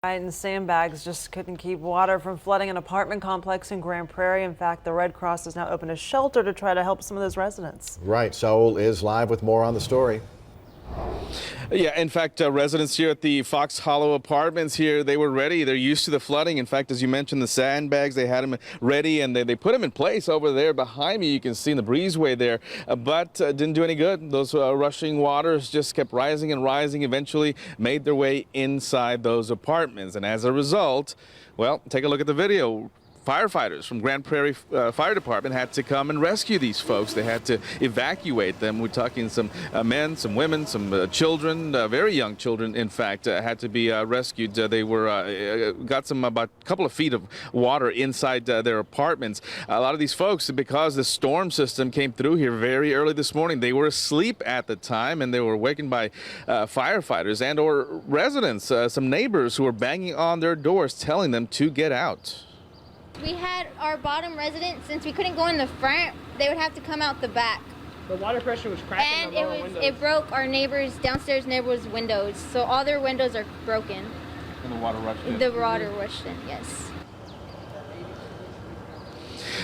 Right, and Sandbags just couldn't keep water from flooding an apartment complex in Grand Prairie. In fact, the Red Cross has now opened a shelter to try to help some of those residents. Right, Saul is live with more on the story. Yeah, in fact, residents here at the Fox Hollow Apartments here, they were ready. They're used to the flooding. In fact, as you mentioned, the sandbags, they had them ready and they put them in place over there behind me. You can see in the breezeway there, but didn't do any good. Those rushing waters just kept rising and rising, eventually made their way inside those apartments. And as a result, well, take a look at the video. Firefighters from Grand Prairie Fire Department had to come and rescue these folks. They had to evacuate them. We're talking some men, some women, some children, very young children, in fact, had to be rescued. They were got about a couple of feet of water inside their apartments. A lot of these folks, because the storm system came through here very early this morning, they were asleep at the time, and they were awakened by firefighters and or residents, some neighbors who were banging on their doors telling them to get out. We had our bottom residents, since we couldn't go in the front, they would have to come out the back. The water pressure was cracking and the lower windows. it broke our downstairs neighbors' windows, so all their windows are broken. And the water rushed in. The water rushed in, yes.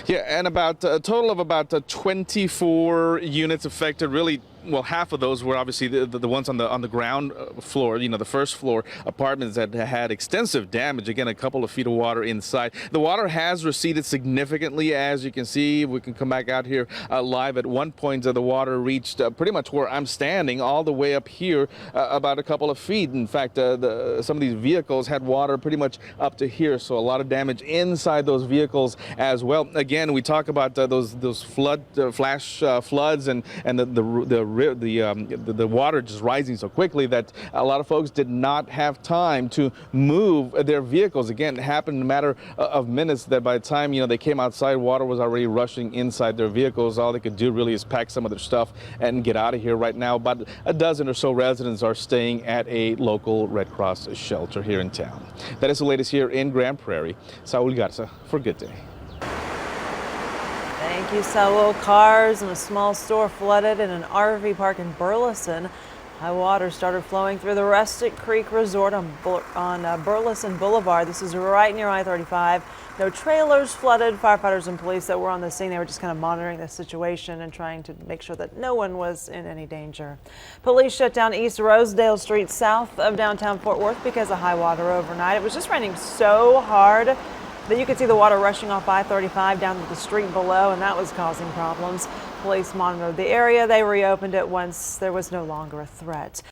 Yeah, and about a total of about 24 units affected. Really, well, half of those were obviously the ones on the ground floor, you know, the first floor apartments that had extensive damage. Again, a couple of feet of water inside. The water has receded significantly, as you can see. We can come back out here live. At one point, the water reached pretty much where I'm standing, all the way up here, about a couple of feet. In fact, some of these vehicles had water pretty much up to here, so a lot of damage inside those vehicles as well. Again, we talk about those flash floods and the water just rising so quickly that a lot of folks did not have time to move their vehicles. Again, it happened in a matter of minutes, that by the time they came outside, water was already rushing inside their vehicles. All they could do really is pack some of their stuff and get out of here. Right now, about a dozen or so residents are staying at a local Red Cross shelter here in town. That is the latest here in Grand Prairie. Saul Garza for Good Day. Thank you, Saul. Cars and a small store flooded in an RV park in Burleson. High water started flowing through the Rustic Creek Resort on Burleson Boulevard. This is right near I-35. No trailers flooded. Firefighters and police that were on the scene, they were just kind of monitoring the situation and trying to make sure that no one was in any danger. Police shut down East Rosedale Street south of downtown Fort Worth because of high water overnight. It was just raining so hard that you could see the water rushing off I-35 down to the street below, and that was causing problems. Police monitored the area. They reopened it once there was no longer a threat.